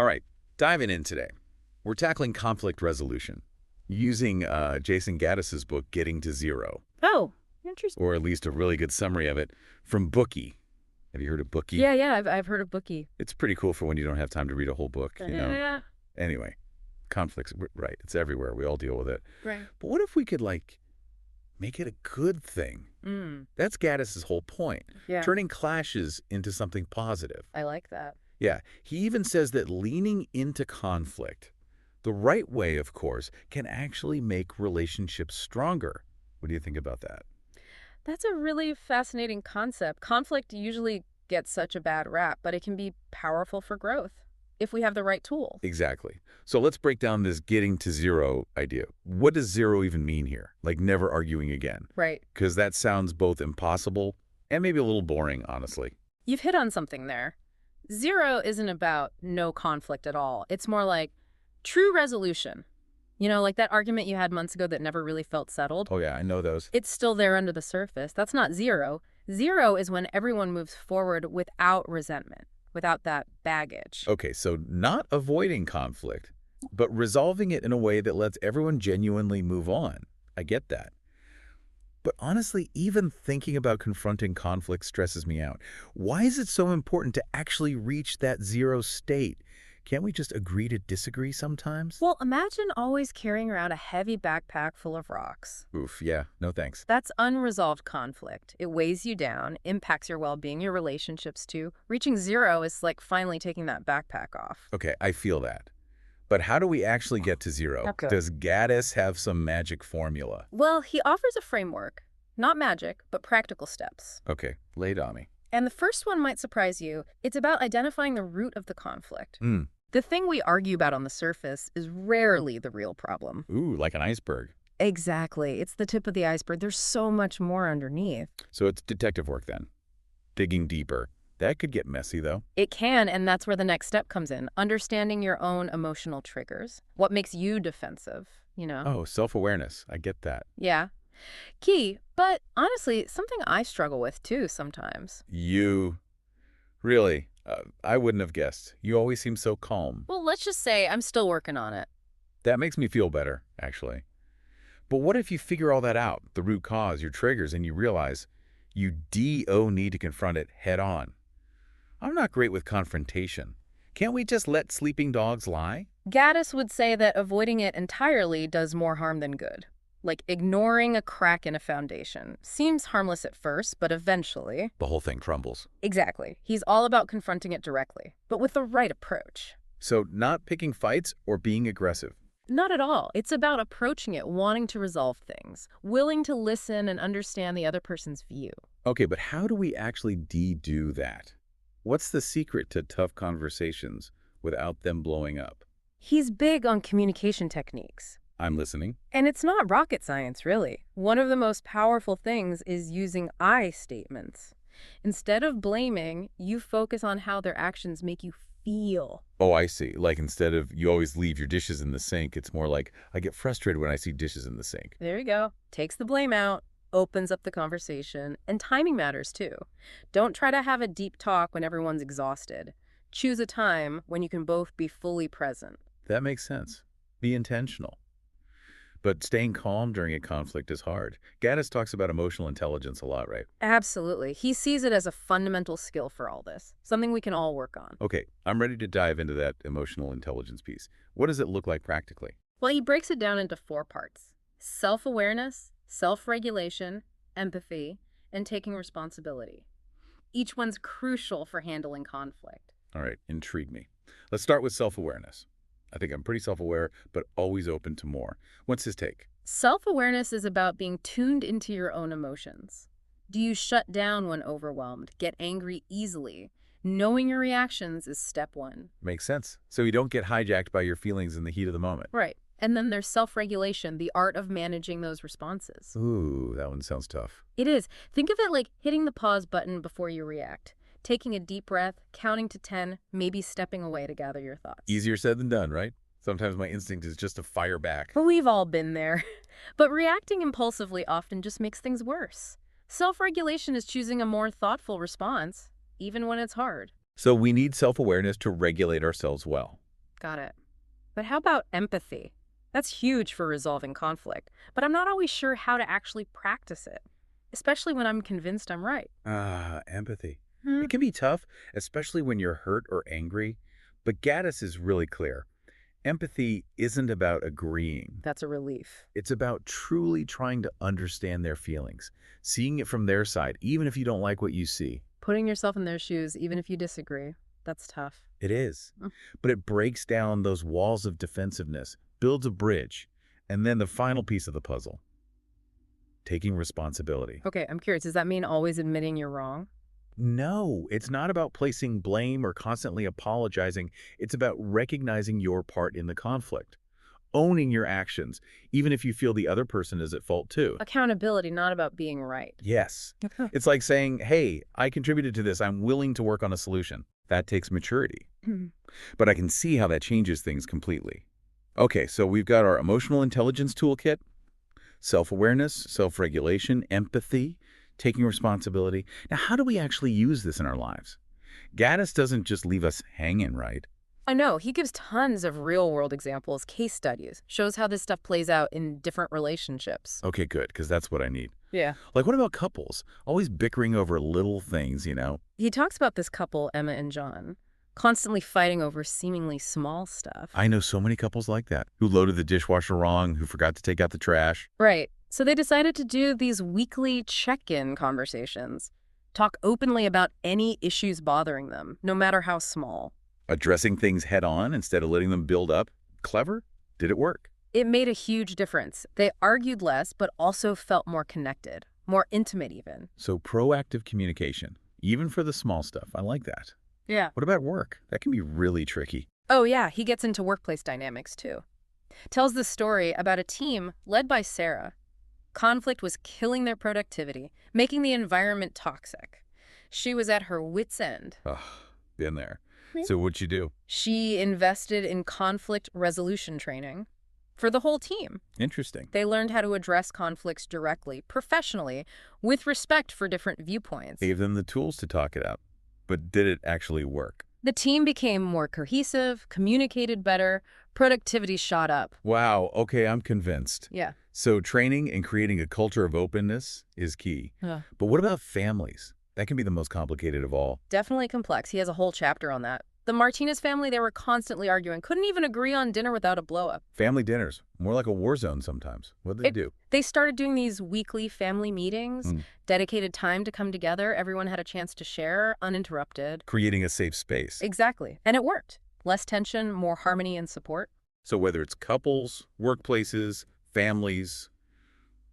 All right, diving in today. We're tackling conflict resolution using Jayson Gaddis's book, Getting to Zero, Oh, interesting. or at least a really good summary of it from Bookie. Have you heard of Bookie? Yeah, I've heard of Bookie. It's pretty cool for when you don't have time to read a whole book, you know? Yeah. Anyway, conflicts, right, it's everywhere. We all deal with it. Right. But what if we could, like, make it a good thing? That's Gaddis's whole point, Yeah. turning clashes into something positive. I like that. Yeah, he even says that leaning into conflict, the right way, of course, can actually make relationships stronger. What do you think about that? That's a really fascinating concept. Conflict usually gets such a bad rap, but it can be powerful for growth if we have the right tool. Exactly. So let's break down this getting to zero idea. What does zero even mean here? Like never arguing again? Right. Because that sounds both impossible and maybe a little boring, honestly. You've hit on something there. Zero isn't about no conflict at all. It's more like true resolution. You know, like that argument you had months ago that never really felt settled. Oh yeah, I know those. It's still there under the surface. That's not zero. Zero is when everyone moves forward without resentment, without that baggage. Okay, so not avoiding conflict, but resolving it in a way that lets everyone genuinely move on. I get that. But honestly, even thinking about confronting conflict stresses me out. Why is it so important to actually reach that zero state? Can't we just agree to disagree sometimes? Well, imagine always carrying around a heavy backpack full of rocks. Oof, yeah, no thanks. That's unresolved conflict. It weighs you down, impacts your well-being, your relationships too. Reaching zero is like finally taking that backpack off. Okay, I feel that. But how do we actually get to zero? Okay. Does Gaddis have some magic formula? Well, he offers a framework. Not magic, but practical steps. Okay, lay it on me. And the first one might surprise you. It's about identifying the root of the conflict. Mm. The thing we argue about on the surface is rarely the real problem. Ooh, like an iceberg. Exactly. It's the tip of the iceberg. There's so much more underneath. So it's detective work then. Digging deeper. That could get messy, though. It can, and that's where the next step comes in. Understanding your own emotional triggers. What makes you defensive, you know? Oh, self-awareness. I get that. Yeah. Key, but honestly, something I struggle with too sometimes. You... Really? I wouldn't have guessed. You always seem so calm. Well, let's just say I'm still working on it. That makes me feel better, actually. But what if you figure all that out, the root cause, your triggers, and you realize you need to confront it head on? I'm not great with confrontation. Can't we just let sleeping dogs lie? Gaddis would say that avoiding it entirely does more harm than good. Like ignoring a crack in a foundation. Seems harmless at first, but eventually... The whole thing crumbles. Exactly. He's all about confronting it directly, but with the right approach. So not picking fights or being aggressive. Not at all. It's about approaching it, wanting to resolve things, willing to listen and understand the other person's view. Okay, but how do we actually do that? What's the secret to tough conversations without them blowing up? He's big on communication techniques. I'm listening. And it's not rocket science, really. One of the most powerful things is using I statements. Instead of blaming, you focus on how their actions make you feel. Oh, I see. Like instead of you always leave your dishes in the sink, it's more like I get frustrated when I see dishes in the sink. There you go. Takes the blame out, opens up the conversation, and timing matters too. Don't try to have a deep talk when everyone's exhausted. Choose a time when you can both be fully present. That makes sense. Be intentional. But staying calm during a conflict is hard. Gaddis talks about emotional intelligence a lot, right? Absolutely. He sees it as a fundamental skill for all this, something we can all work on. Okay, I'm ready to dive into that emotional intelligence piece. What does it look like practically? Well, he breaks it down into 4 parts. Self-awareness, self-regulation, empathy, and taking responsibility. Each one's crucial for handling conflict. All right, intrigue me. Let's start with self-awareness. I think I'm pretty self-aware, but always open to more. What's his take? Self-awareness is about being tuned into your own emotions. Do you shut down when overwhelmed? Get angry easily? Knowing your reactions is step 1. Makes sense. So you don't get hijacked by your feelings in the heat of the moment. Right. And then there's self-regulation, the art of managing those responses. Ooh, that one sounds tough. It is. Think of it like hitting the pause button before you react. Taking a deep breath, counting to 10, maybe stepping away to gather your thoughts. Easier said than done, right? Sometimes my instinct is just to fire back. But we've all been there. But reacting impulsively often just makes things worse. Self-regulation is choosing a more thoughtful response, even when it's hard. So we need self-awareness to regulate ourselves well. Got it. But how about empathy? That's huge for resolving conflict, but I'm not always sure how to actually practice it, especially when I'm convinced I'm right. Empathy. Hmm. It can be tough, especially when you're hurt or angry, but Gaddis is really clear. Empathy isn't about agreeing. That's a relief. It's about truly trying to understand their feelings, seeing it from their side, even if you don't like what you see. Putting yourself in their shoes, even if you disagree, that's tough. It is. Mm. But it breaks down those walls of defensiveness, builds a bridge, and then the final piece of the puzzle, taking responsibility. Okay, I'm curious. Does that mean always admitting you're wrong? No, it's not about placing blame or constantly apologizing. It's about recognizing your part in the conflict, owning your actions, even if you feel the other person is at fault too. Accountability, not about being right. Yes. Okay. It's like saying, hey, I contributed to this. I'm willing to work on a solution. That takes maturity. But I can see how that changes things completely. Okay, so we've got our emotional intelligence toolkit, self-awareness, self-regulation, empathy, taking responsibility. Now, how do we actually use this in our lives? Gaddis doesn't just leave us hanging, right? I know. He gives tons of real-world examples, case studies, shows how this stuff plays out in different relationships. Okay, good, because that's what I need. Yeah. Like, what about couples? Always bickering over little things, you know? He talks about this couple, Emma and John, constantly fighting over seemingly small stuff. I know so many couples like that, who loaded the dishwasher wrong, who forgot to take out the trash. Right. So they decided to do these weekly check-in conversations. Talk openly about any issues bothering them, no matter how small. Addressing things head on instead of letting them build up. Clever? Did it work? It made a huge difference. They argued less, but also felt more connected, more intimate even. So proactive communication, even for the small stuff. I like that. Yeah. What about work? That can be really tricky. Oh yeah, he gets into workplace dynamics too. Tells the story about a team led by Sarah. Conflict was killing their productivity, making the environment toxic. She was at her wit's end. Ugh, been there. Yeah. So what'd you do? She invested in conflict resolution training for the whole team. Interesting. They learned how to address conflicts directly, professionally, with respect for different viewpoints. Gave them the tools to talk it out. But did it actually work? The team became more cohesive, communicated better, productivity shot up. Wow, okay, I'm convinced. Yeah. So training and creating a culture of openness is key. Yeah. But what about families? That can be the most complicated of all. Definitely complex. He has a whole chapter on that. The Martinez family, they were constantly arguing, couldn't even agree on dinner without a blow-up. Family dinners, more like a war zone sometimes. What did they do? They started doing these weekly family meetings, dedicated time to come together. Everyone had a chance to share, uninterrupted. Creating a safe space. Exactly. And it worked. Less tension, more harmony and support. So whether it's couples, workplaces, families,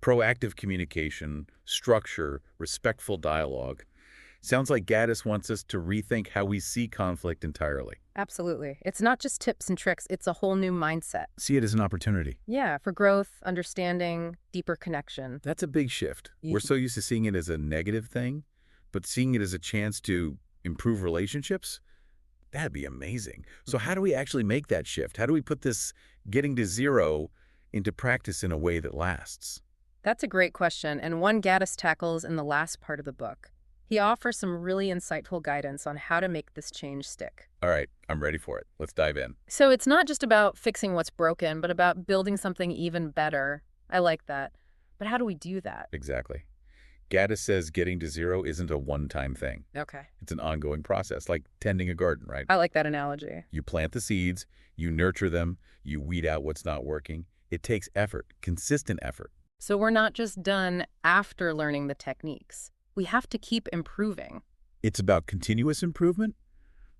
proactive communication, structure, respectful dialogue, sounds like Gaddis wants us to rethink how we see conflict entirely. Absolutely. It's not just tips and tricks, it's a whole new mindset. See it as an opportunity. Yeah, for growth, understanding, deeper connection. That's a big shift. We're so used to seeing it as a negative thing, but seeing it as a chance to improve relationships, that'd be amazing. So how do we actually make that shift? How do we put this getting to zero into practice in a way that lasts? That's a great question, and one Gaddis tackles in the last part of the book. He offers some really insightful guidance on how to make this change stick. All right, I'm ready for it. Let's dive in. So it's not just about fixing what's broken, but about building something even better. I like that. But how do we do that? Exactly. Gaddis says getting to zero isn't a one-time thing. Okay. It's an ongoing process, like tending a garden, right? I like that analogy. You plant the seeds, you nurture them, you weed out what's not working. It takes effort, consistent effort. So we're not just done after learning the techniques. We have to keep improving. It's about continuous improvement,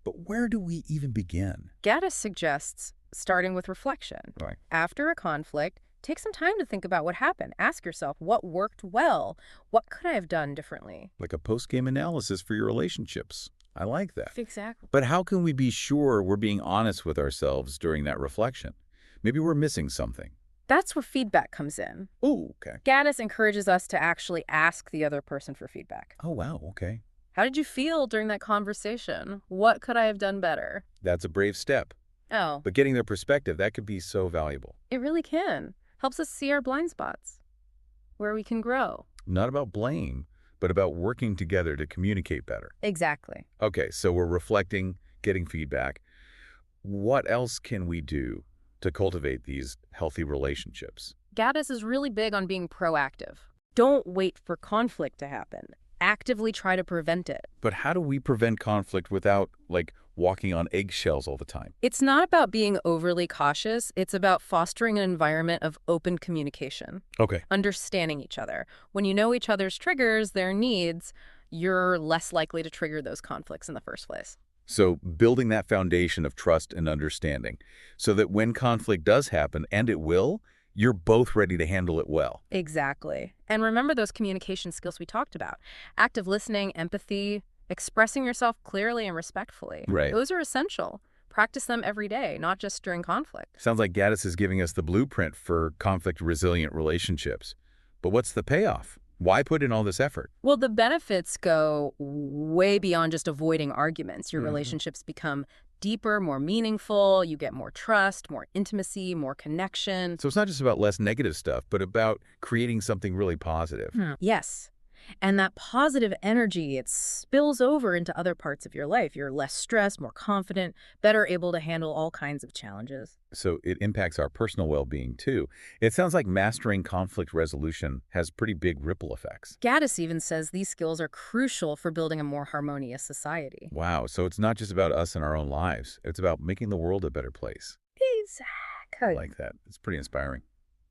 but where do we even begin? Gaddis suggests starting with reflection. Right. After a conflict, take some time to think about what happened. Ask yourself, what worked well? What could I have done differently? Like a post-game analysis for your relationships. I like that. Exactly. But how can we be sure we're being honest with ourselves during that reflection? Maybe we're missing something. That's where feedback comes in. Oh, okay. Gaddis encourages us to actually ask the other person for feedback. Oh, wow, okay. How did you feel during that conversation? What could I have done better? That's a brave step. Oh, But getting their perspective, that could be so valuable. it really can. Helps us see our blind spots, where we can grow. Not about blame, but about working together to communicate better. Exactly. Okay, so we're reflecting, getting feedback. What else can we do to cultivate these healthy relationships? Gaddis is really big on being proactive. Don't wait for conflict to happen. Actively try to prevent it. But how do we prevent conflict without, like, walking on eggshells all the time? It's not about being overly cautious. It's about fostering an environment of open communication, Okay. understanding each other. When you know each other's triggers, their needs, you're less likely to trigger those conflicts in the first place. So building that foundation of trust and understanding so that when conflict does happen, and it will, you're both ready to handle it well. Exactly. And remember those communication skills we talked about. Active listening, empathy, expressing yourself clearly and respectfully. Right. Those are essential. Practice them every day, not just during conflict. Sounds like Gaddis is giving us the blueprint for conflict-resilient relationships. But what's the payoff? Why put in all this effort? Well, the benefits go way beyond just avoiding arguments. Your Mhm. relationships become deeper, more meaningful. You get more trust, more intimacy, more connection. So it's not just about less negative stuff, but about creating something really positive. Yes. And that positive energy, it spills over into other parts of your life. You're less stressed, more confident, better able to handle all kinds of challenges. So it impacts our personal well-being too. It sounds like mastering conflict resolution has pretty big ripple effects. Gaddis even says these skills are crucial for building a more harmonious society. Wow, so it's not just about us and our own lives. It's about making the world a better place. I Exactly. like that. It's pretty inspiring.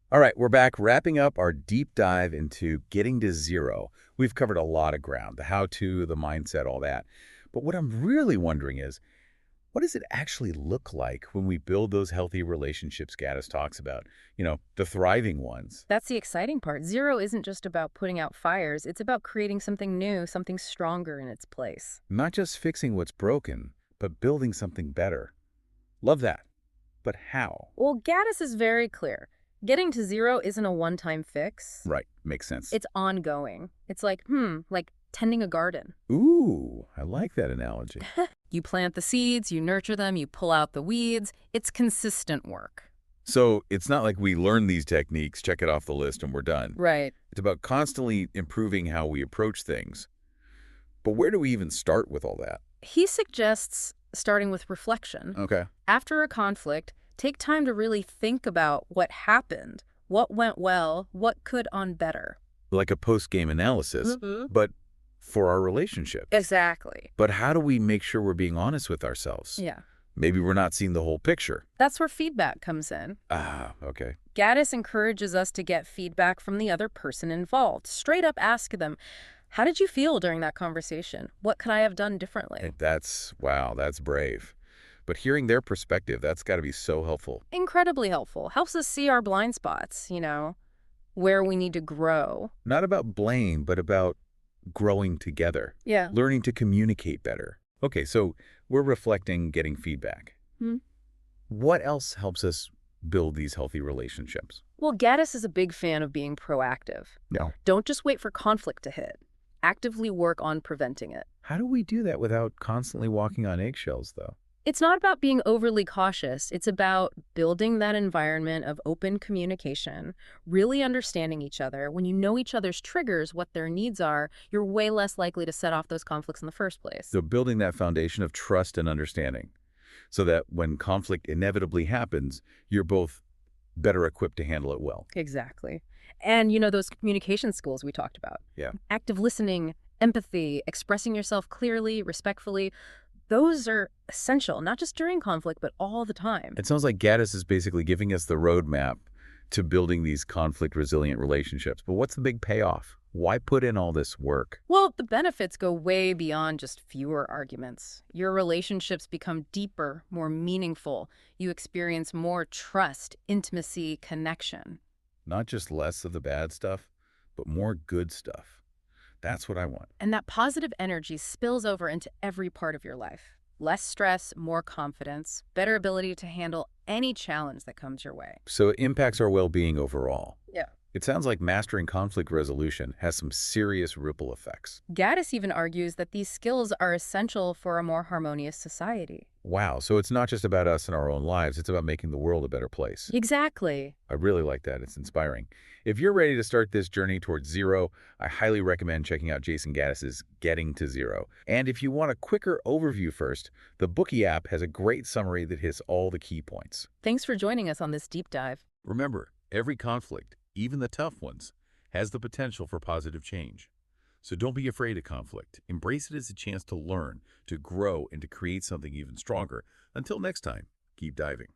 All right, we're back wrapping up our deep dive into getting to zero. We've covered a lot of ground, the how-to, the mindset, all that. But what I'm really wondering is, what does it actually look like when we build those healthy relationships Gaddis talks about? The thriving ones. That's the exciting part. Zero isn't just about putting out fires. It's about creating something new, something stronger in its place. Not just fixing what's broken, but building something better. Love that. But how? Well, Gaddis is very clear. Getting to zero isn't a one-time fix. Right, makes sense. It's ongoing. It's like tending a garden. Ooh, I like that analogy. You plant the seeds, you nurture them, you pull out the weeds. It's consistent work. So it's not like we learn these techniques, check it off the list, and we're done. Right. It's about constantly improving how we approach things. But where do we even start with all that? He suggests starting with reflection. Okay. After a conflict, take time to really think about what happened, what went well, what could on better. Like a post-game analysis, but for our relationship. Exactly. But how do we make sure we're being honest with ourselves? Yeah. Maybe we're not seeing the whole picture. That's where feedback comes in. Ah, okay. Gaddis encourages us to get feedback from the other person involved. Straight up ask them, how did you feel during that conversation? What could I have done differently? Wow, that's brave. But hearing their perspective, that's got to be so helpful. Incredibly helpful. Helps us see our blind spots, where we need to grow. Not about blame, but about growing together. Yeah. Learning to communicate better. Okay, so we're reflecting, getting feedback. What else helps us build these healthy relationships? Well, Gaddis is a big fan of being proactive. No. Don't just wait for conflict to hit. Actively work on preventing it. How do we do that without constantly walking on eggshells, though? It's not about being overly cautious. It's about building that environment of open communication, really understanding each other. When you know each other's triggers, what their needs are, you're way less likely to set off those conflicts in the first place. So building that foundation of trust and understanding so that when conflict inevitably happens, you're both better equipped to handle it well. Exactly. And, those communication skills we talked about. Yeah. Active listening, empathy, expressing yourself clearly, respectfully. Those are essential, not just during conflict, but all the time. It sounds like Gaddis is basically giving us the roadmap to building these conflict-resilient relationships. But what's the big payoff? Why put in all this work? Well, the benefits go way beyond just fewer arguments. Your relationships become deeper, more meaningful. You experience more trust, intimacy, connection. Not just less of the bad stuff, but more good stuff. That's what I want. And that positive energy spills over into every part of your life. Less stress, more confidence, better ability to handle any challenge that comes your way. So it impacts our well-being overall. Yeah. It sounds like mastering conflict resolution has some serious ripple effects. Gaddis even argues that these skills are essential for a more harmonious society. Wow, so it's not just about us and our own lives, it's about making the world a better place. Exactly. I really like that. It's inspiring. If you're ready to start this journey towards zero, I highly recommend checking out Jayson Gaddis's Getting to Zero. And if you want a quicker overview first, the Bookie app has a great summary that hits all the key points. Thanks for joining us on this deep dive. Remember, every conflict, even the tough ones, has the potential for positive change. So don't be afraid of conflict. Embrace it as a chance to learn, to grow, and to create something even stronger. Until next time, keep diving.